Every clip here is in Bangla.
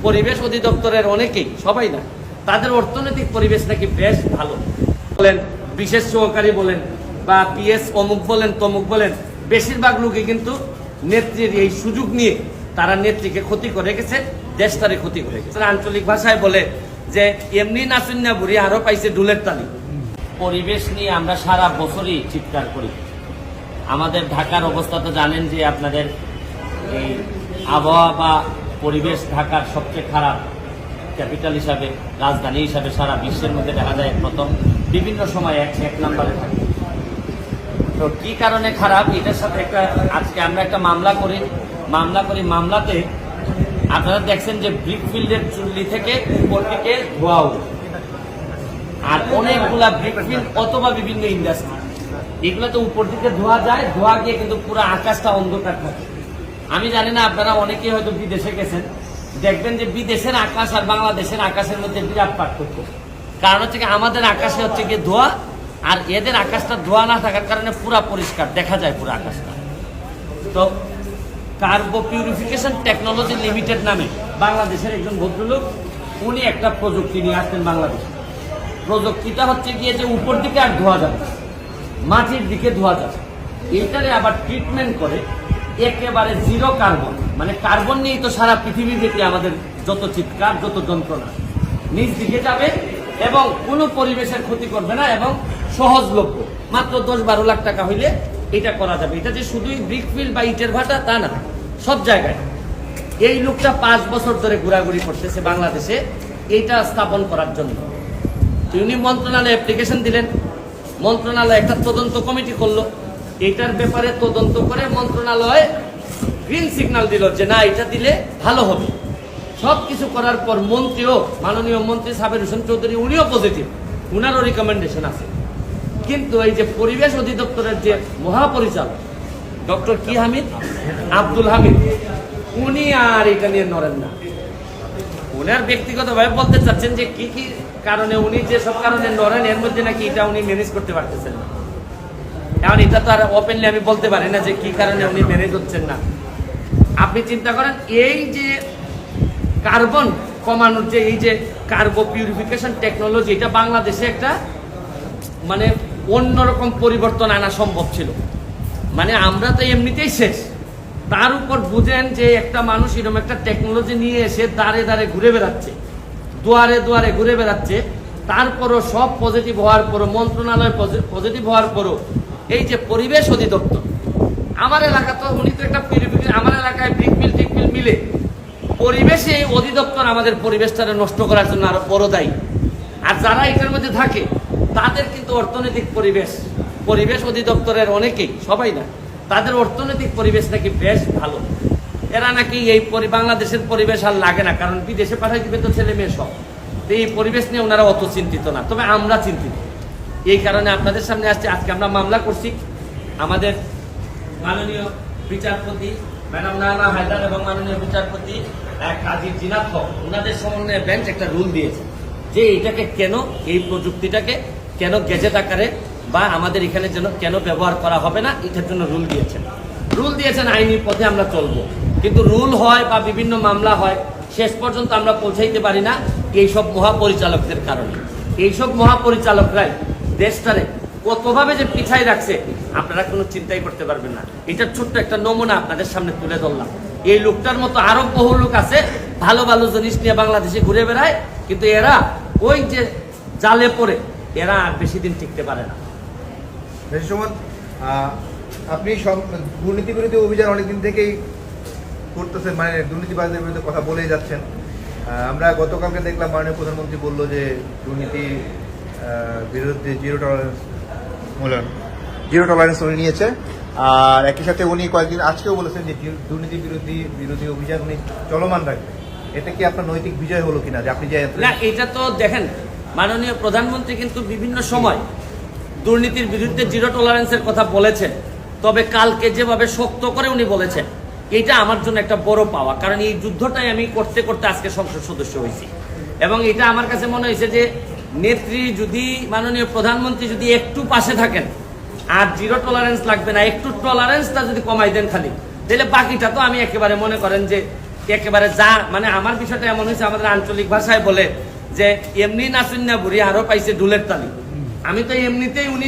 পরিবেশ অধিদপ্তরের অনেকেই, সবাই না, তাদের অর্থনৈতিক পরিবেশ নাকি বেশ ভালো। বলেন বিশেষ সহকারী বলেন বা পিএস অমুক বলেন তমুক বলেন, বেশিরভাগ লোকই কিন্তু নেত্রীর এই সুযোগ নিয়ে তারা নেত্রীকে ক্ষতি করে গেছে, দেশটারে ক্ষতি করে গেছে। আঞ্চলিক ভাষায় বলে যে এমনি নাচুন না বুড়ি আরো পাইছে ডুলের তালি। পরিবেশ নিয়ে আমরা সারা বছরই চিৎকার করি। আমাদের ঢাকার অবস্থা তো জানেন যে আপনাদের এই আবহাওয়া বা পরিবেশ ঢাকার সবচেয়ে খারাপ ক্যাপিটাল হিসাবে, রাজধানী হিসাবে সারা বিশ্বের মধ্যে দেখা যায় প্রথম, বিভিন্ন সময় এক নম্বরে থাকে। তো কি কারণে খারাপ, এটার সাথে আজকে আমরা একটা মামলা করি। মামলাতে আপনারা দেখছেন যে ব্রিকফিল্ডের চুল্লি থেকে উপর দিকে ধোয়া উঠে, আর অনেকগুলা ব্রিকফিল্ড অথবা বিভিন্ন ইন্ডাস্ট্রি, এগুলো তো উপর দিকে ধোয়া যায়, ধোয়া গিয়ে কিন্তু পুরো আকাশটা অন্ধকার থাকে। আমি জানি না, আপনারা অনেকেই হয়তো বিদেশে গেছেন, দেখবেন যে বিদেশের আকাশ আর বাংলাদেশের আকাশের মধ্যে বিরাট পার্থক্য। কারণ হচ্ছে কি, আমাদের আকাশে হচ্ছে গিয়ে ধোয়া, আর এদের আকাশটা ধোয়া না থাকার কারণে পুরা পরিষ্কার দেখা যায় পুরো আকাশটা। তো কার্বো পিউরিফিকেশন টেকনোলজি লিমিটেড নামে বাংলাদেশের একজন ভদ্রলোক, উনি একটা প্রযুক্তি নিয়ে আসতেন বাংলাদেশে। প্রযুক্তিটা হচ্ছে গিয়ে যে উপর দিকে আর ধোয়া যাবে, মাটির দিকে ধোয়া যাবে, এইটারে আবার ট্রিটমেন্ট করে একেবারে জিরো কার্বন, মানে কার্বন নিয়েই তো সারা পৃথিবী থেকে আমাদের যত চিৎকার, যত যন্ত্রণা, নিচ দিকে যাবে এবং কোনো পরিবেশের ক্ষতি করবে না এবং সহজলভ্য। মাত্র 10-12 লাখ টাকা হইলে এটা করা যাবে। এটা যে শুধুই ব্রিকফিল্ড বা ইটের ভাটা তা না, সব জায়গায়। এই লোকটা 5 বছর ধরে ঘোরাঘুরি করতেছে বাংলাদেশে এইটা স্থাপন করার জন্য। উনি মন্ত্রণালয়ে অ্যাপ্লিকেশন দিলেন, মন্ত্রণালয় একটা তদন্ত কমিটি করলো, এটার ব্যাপারে তদন্ত করে মন্ত্রণালয় গ্রিন সিগন্যাল দিল যে না, এটা দিলে ভালো হবে। সবকিছু করার পর মন্ত্রীও, মাননীয় মন্ত্রী সাবের হোসেন চৌধুরী, উনিও পজিটিভ, উনারও রিকমেন্ডেশন আছে। কিন্তু এই যে পরিবেশ অধিদপ্তরের যে মহাপরিচালক ডক্টর কি হামিদ, আব্দুল হামিদ, উনি আর এটা নিয়ে নড়েন না। উনার ব্যক্তিগতভাবে বলতে চাচ্ছেন যে কি কি কারণে উনি যে সব কারণে নড়েন, এর মধ্যে নাকি এটা উনি ম্যানেজ করতে পারতেছেন না। এখন এটা তো আর ওপেনলি আমি বলতে পারি না যে কি কারণে উনি ম্যানেজ হচ্ছেন না। আপনি চিন্তা করেন, এই যে কার্বন কমানোর যে এই যে কার্বো পিউরিফিকেশন টেকনোলজি, এটা বাংলাদেশে একটা মানে অন্যরকম পরিবর্তন আনা সম্ভব ছিল। মানে আমরা তো এমনিতেই শেষ, তার উপর বুঝেন যে একটা মানুষ এরকম একটা টেকনোলজি নিয়ে এসে দাঁড়ে দাঁড়ে ঘুরে বেড়াচ্ছে, দুয়ারে দুয়ারে ঘুরে বেড়াচ্ছে, তারপরও সব পজিটিভ হওয়ার পরও, মন্ত্রণালয় পজিটিভ হওয়ার পরও এই যে পরিবেশ অধিদপ্তর, আমার এলাকা তো উনি তো একটা পিউরিফিকেশন, আমার এলাকায় ব্রিকফিল্ড টিকফিল্ড মিলে পরিবেশে এই অধিদপ্তর আমাদের পরিবেশটাকে নষ্ট করার জন্য আরো বড় দায়ী। আর যারা এটার মধ্যে থাকে তাদের কিন্তু অর্থনৈতিক পরিবেশ অধিদপ্তরের অনেকেই, সবাই না, তাদের অর্থনৈতিক পরিবেশ নাকি বেশ ভালো। এরা নাকি এই বাংলাদেশের পরিবেশ আর লাগে না, কারণ বিদেশে পাঠাই দিবে তো ছেলে মেয়ে সব। তো এই পরিবেশ নিয়ে ওনারা অত চিন্তিত না, তবে আমরা চিন্তিত। এই কারণে আপনাদের সামনে আসছে। আজকে আমরা মামলা করছি, আমাদের মাননীয় বিচারপতি ম্যাডাম নানা হায়দার এবং মাননীয় বিচারপতি কাজী জিনাত হক, ওনাদের সমন্বয়ে বেঞ্চ একটা রুল দিয়েছে যে এটাকে কেন, এই প্রযুক্তিটাকে কেন গেজেট আকারে বা আমাদের এখানে যেন কেন ব্যবহার করা হবে না, এটার জন্য রুল দিয়েছেন। আইনি পথে আমরা চলবো, কিন্তু রুল হয় বা বিভিন্ন মামলা হয়, শেষ পর্যন্ত আমরা পৌঁছাইতে পারি না এইসব মহাপরিচালকদের কারণে। এইসব মহাপরিচালকরাই দেশটারে কতভাবে যে পিছাই রাখছে আপনারা কোনো চিন্তাই করতে পারবেন না। এটার ছোট্ট একটা নমুনা আপনাদের সামনে তুলে ধরলাম। এই লোকটার মতো আরো বহু লোক আছে ভালো ভালো জিনিস নিয়ে বাংলাদেশে ঘুরে বেড়ায়, কিন্তু এরা ওই যে জালে পড়ে এরা আর বেশি দিন টিকতে পারে না। আপনি দুর্নীতি বিরোধী অভিযান অনেকদিন থেকেই করতেছেন, মানে দুর্নীতিবাজদের বিরুদ্ধে কথা বলেই যাচ্ছেন। আমরা গতকালকে দেখলাম মাননীয় প্রধানমন্ত্রী বলল যে দুর্নীতি বিরুদ্ধে জিরো টলারেন্স উনি নিয়েছে। আর একই সাথে উনি কয়েকদিন আজকেও বলেছেন যে দুর্নীতি বিরোধী অভিযান উনি চলমান রাখবেন। এটা কি আপনার নৈতিক বিজয় হলো কিনা যে আপনি যে না, এটা তো দেখেন, মাননীয় প্রধানমন্ত্রী কিন্তু বিভিন্ন সময় দুর্নীতির বিরুদ্ধে জিরো টলারেন্সের কথা বলেছেন, তবে কালকে যেভাবে শক্ত করে উনি বলেছেন, এটা আমার জন্য একটা বড় পাওয়া। কারণ এই যুদ্ধটাই আমি করতে করতে আজকে সংসদ সদস্য হয়েছি, এবং এটা আমার কাছে মনে হয়েছে যে নেত্রী যদি, মাননীয় প্রধানমন্ত্রী যদি একটু পাশে থাকেন, আর জিরো টলারেন্স লাগবে না, একটু টলারেন্সটা যদি কমাই দেন খালি, তাহলে বাকিটা তো আমি একেবারে মনে করেন যে একেবারে যা মানে আমার বিষয়টা এমন হয়েছে, আমাদের আঞ্চলিক ভাষায় বলে যে এমনি নাচুন না বুড়ি আরো পাইছে ঢুলের তালি। আমি তো এমনিতেই উনি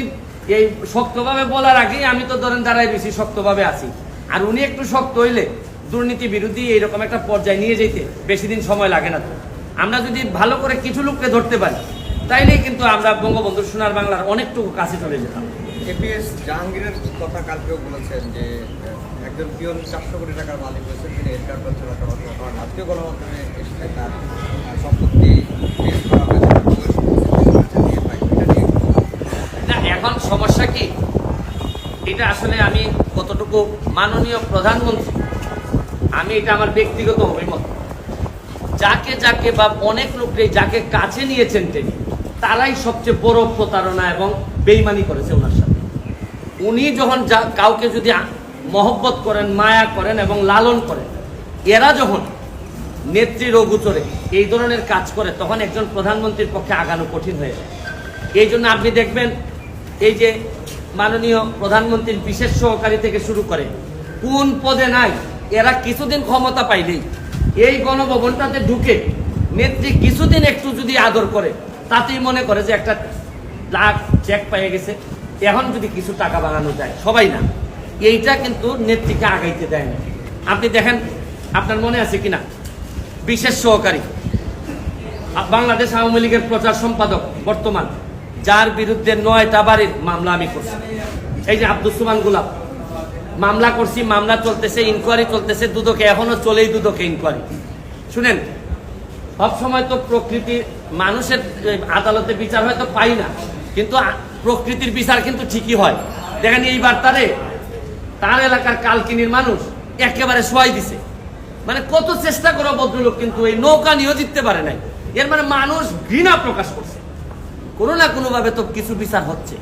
এই শক্তভাবে বলার আগেই আমি তো ধরেন দাঁড়াই বেশি শক্তভাবে আছি, আর উনি একটু শক্ত হইলে দুর্নীতি বিরোধী এইরকম একটা পর্যায়ে নিয়ে যেতে বেশি দিন সময় লাগে না। তো আমরা যদি ভালো করে কিছু লোককে ধরতে পারি তাইলেই কিন্তু আমরা বঙ্গবন্ধু সোনার বাংলার অনেকটুকু কাছে চলে যেতাম। এপিএস জাহাঙ্গীরের কথা কালকেও বলেছেন যে একজন পিয়ন 400 কোটি টাকার মালিক হয়েছে, তিনি এনকার করছেন একটা কথা। কারণ আজকেও গণমাধ্যমে এসে তার সম্পত্তি পেশ করা হয়েছে। না, এখন সমস্যা কি, এটা আসলে আমি কতটুকু মাননীয় প্রধানমন্ত্রী, আমি এটা আমার ব্যক্তিগত অভিমত, যাকে যাকে বা অনেক লোককে যাকে কাছে নিয়েছেন তিনি, তারাই সবচেয়ে বড় প্রতারণা এবং বেইমানি করেছে ওনার সাথে। উনি যখন কাউকে যদি মহব্বত করেন, মায়া করেন এবং লালন করেন, এরা যখন নেত্রীর অগোচরে এই ধরনের কাজ করে, তখন একজন প্রধানমন্ত্রীর পক্ষে আগানো কঠিন হয়ে যায়। এই জন্য আপনি দেখবেন এই যে মাননীয় প্রধানমন্ত্রীর বিশেষ সহকারী থেকে শুরু করে কোন পদে নাই, এরা কিছুদিন ক্ষমতা পাইলেই এই গণভবনটাতে ঢুকে নেত্রী কিছুদিন একটু যদি আদর করে, তাতেই মনে করে যে একটা লাখ চেক পেয়ে গেছে, এখন যদি কিছু টাকা বানানো যায়। সবাই না, এইটা কিন্তু নেত্রীকে আগাইতে দেয় না। আপনি দেখেন, আপনার মনে আছে কিনা, বিশেষ সহকারী বাংলাদেশ আওয়ামী লীগের প্রচার সম্পাদক বর্তমান, যার বিরুদ্ধে 9টা বাড়ির মামলা আমি করছি, এই যে আব্দুস সুবহান গোলাপ, মামলা করছি, মামলা চলতেছে, ইনকোয়ারি চলতেছে, দুদকে এখনো চলেই দুদকে ইনকোয়ারি। শুনেন, সবসময় তো প্রকৃতি মানুষের আদালতে বিচার হয়তো পাই না, কিন্তু প্রকৃতির বিচার কিন্তু ঠিকই হয়। দেখেন এইবার তার এলাকার কালকিনির মানুষ একেবারে শোয়াই দিছে, মানে কত চেষ্টা করো ভদ্রলোক কিন্তু এই নৌকা নিয়েও জিততে পারে নাই। এর মানে মানুষ ঘৃণা প্রকাশ করছে, কোনো না কোনো ভাবে তো কিছু বিচার হচ্ছে।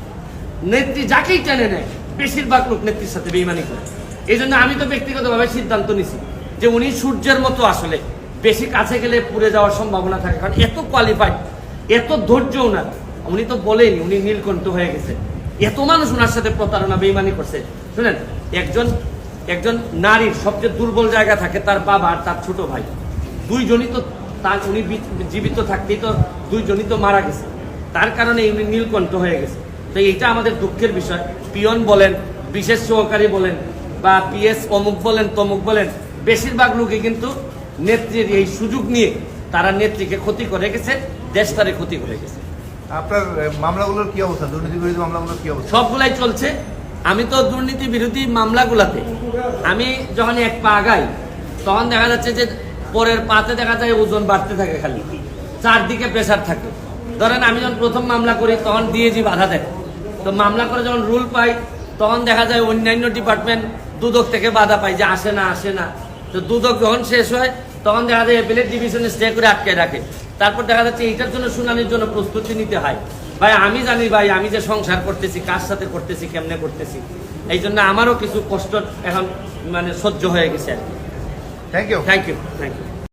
নেত্রী যাকেই টেনে নেয়, বেশিরভাগ লোক নেত্রীর সাথে বেইমানি করে। এই জন্য আমি তো ব্যক্তিগতভাবে সিদ্ধান্ত নিছি যে উনি সূর্যের মতো, আসলে বেশি কাছে গেলে পুড়ে যাওয়ার সম্ভাবনা থাকে, কারণ এত কোয়ালিফাইড, এত ধৈর্য ওনার। উনি তো বলেনি উনি নীলকণ্ঠ হয়ে গেছে, এত মানুষ ওনার সাথে প্রতারণা বেইমানি করছে। শুনেন, একজন নারীর সবচেয়ে দুর্বল জায়গা থাকে তার বাবা আর তার ছোট ভাই, দুইজনই তো উনি জীবিত থাকতেই তো দুইজনই তো মারা গেছে, তার কারণে উনি নীলকণ্ঠ হয়ে গেছে। তো এইটা আমাদের দুঃখের বিষয়। পিয়ন বলেন, বিশেষ সহকারী বলেন, বা পিএস অমুক বলেন তমুক বলেন, বেশিরভাগ লোকই কিন্তু নেত্রীর এই সুযোগ নিয়ে তারা নেত্রীকে ক্ষতি করে গেছে, দেশটারে ক্ষতি করে গেছে। আপনার মামলাগুলোর কি অবস্থা, দুর্নীতি বিরোধী মামলাগুলোর কি অবস্থা? সবগুলাই চলছে। আমি তো দুর্নীতি বিরোধী মামলাগুলাতে আমি যখন এক পা আগাই, তখন দেখা যাচ্ছে যে পরের পাতে দেখা যায় ওজন বাড়তে থাকে, খালি চারদিকে প্রেসার থাকে। ধরেন আমি যখন প্রথম মামলা করি তখন ডিএজি বাধা দেয়, তো মামলা করে যখন রুল পাই তখন দেখা যায় অন্যান্য ডিপার্টমেন্ট দুদক থেকে বাধা পাই যে আসে না। তো দুদক যখন শেষ হয় তখন দেখা যায় এপিলেট ডিভিশনে স্টে করে আটকে রাখে। তারপর দেখা যাচ্ছে এইটার জন্য শুনানির জন্য প্রস্তুতি নিতে হয়। ভাই আমি জানি ভাই, আমি যে সংসার করতেছি, কার সাথে করতেছি, কেমনে করতেছি, এই জন্য আমারও কিছু কষ্ট এখন মানে সহ্য হয়ে গেছে আর কি। Thank you. Thank you.